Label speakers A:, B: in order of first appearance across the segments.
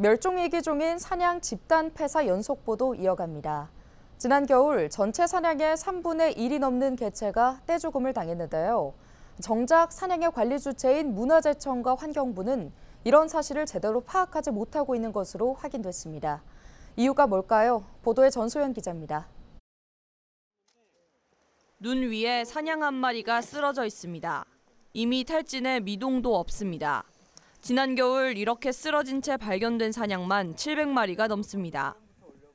A: 멸종위기 중인 사냥 집단 폐사 연속보도 이어갑니다. 지난 겨울 전체 사냥의 3분의 1이 넘는 개체가 떼죽음을 당했는데요. 정작 사냥의 관리 주체인 문화재청과 환경부는 이런 사실을 제대로 파악하지 못하고 있는 것으로 확인됐습니다. 이유가 뭘까요? 보도에 전소연 기자입니다.
B: 눈 위에 사냥 한 마리가 쓰러져 있습니다. 이미 탈진해 미동도 없습니다. 지난 겨울 이렇게 쓰러진 채 발견된 사냥만 700마리가 넘습니다.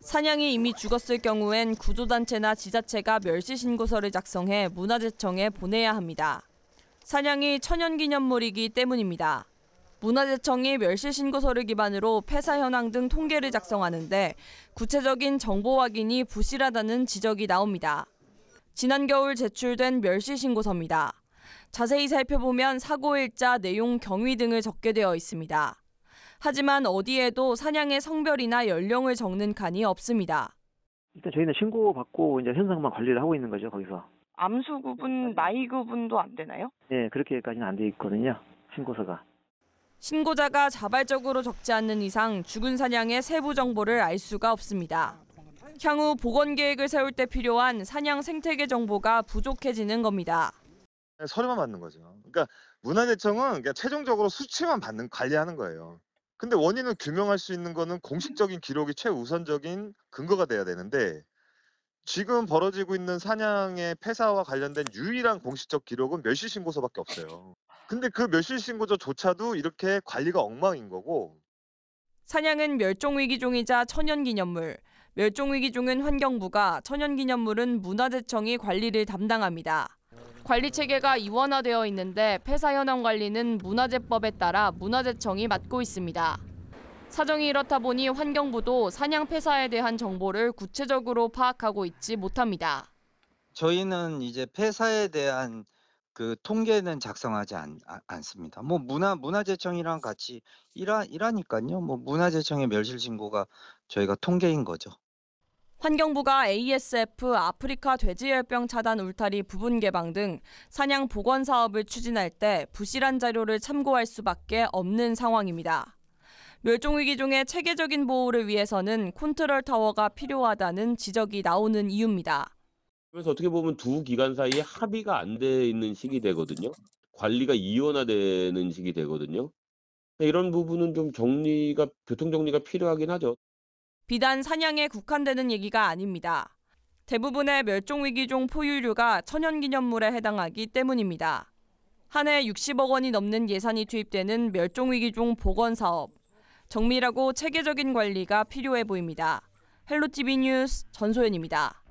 B: 사냥이 이미 죽었을 경우엔 구조단체나 지자체가 멸시신고서를 작성해 문화재청에 보내야 합니다. 사냥이 천연기념물이기 때문입니다. 문화재청이 멸시신고서를 기반으로 폐사 현황 등 통계를 작성하는데 구체적인 정보 확인이 부실하다는 지적이 나옵니다. 지난 겨울 제출된 멸시신고서입니다. 자세히 살펴보면 사고일자, 내용, 경위 등을 적게 되어 있습니다. 하지만 어디에도 사냥의 성별이나 연령을 적는 칸이 없습니다.
C: 일단 저희는 신고받고 이제 현상만 관리를 하고 있는 거죠, 거기서.
D: 암수 구분, 나이 구분도 안 되나요?
C: 네, 그렇게까지는 안 돼 있거든요, 신고서가.
B: 신고자가 자발적으로 적지 않는 이상 죽은 사냥의 세부 정보를 알 수가 없습니다. 향후 복원 계획을 세울 때 필요한 사냥 생태계 정보가 부족해지는 겁니다.
E: 서류만 받는 거죠. 그러니까 문화재청은 그냥 최종적으로 수치만 관리하는 거예요. 근데 원인을 규명할 수 있는 거는 공식적인 기록이 최우선적인 근거가 돼야 되는데 지금 벌어지고 있는 사냥의 폐사와 관련된 유일한 공식적 기록은 멸시신고서밖에 없어요. 근데 그 멸시신고서조차도 이렇게 관리가 엉망인 거고.
B: 사냥은 멸종위기종이자 천연기념물, 멸종위기종은 환경부가, 천연기념물은 문화재청이 관리를 담당합니다. 관리 체계가 이원화되어 있는데 폐사 현황 관리는 문화재법에 따라 문화재청이 맡고 있습니다. 사정이 이렇다 보니 환경부도 사냥 폐사에 대한 정보를 구체적으로 파악하고 있지 못합니다.
F: 저희는 이제 폐사에 대한 그 통계는 작성하지 않습니다. 뭐 문화재청이랑 같이 일하니까요. 뭐 문화재청의 멸실 신고가 저희가 통계인 거죠.
B: 환경부가 ASF, 아프리카 돼지열병 차단 울타리 부분 개방 등 사냥 복원 사업을 추진할 때 부실한 자료를 참고할 수밖에 없는 상황입니다. 멸종위기종의 체계적인 보호를 위해서는 컨트롤 타워가 필요하다는 지적이 나오는 이유입니다.
G: 그래서 어떻게 보면 두 기관 사이에 합의가 안 돼 있는 시기 되거든요. 관리가 이원화되는 시기 되거든요. 이런 부분은 좀 교통 정리가 필요하긴 하죠.
B: 비단 사냥에 국한되는 얘기가 아닙니다. 대부분의 멸종위기종 포유류가 천연기념물에 해당하기 때문입니다. 한 해 60억 원이 넘는 예산이 투입되는 멸종위기종 복원 사업. 정밀하고 체계적인 관리가 필요해 보입니다. 헬로티비 뉴스 전소연입니다.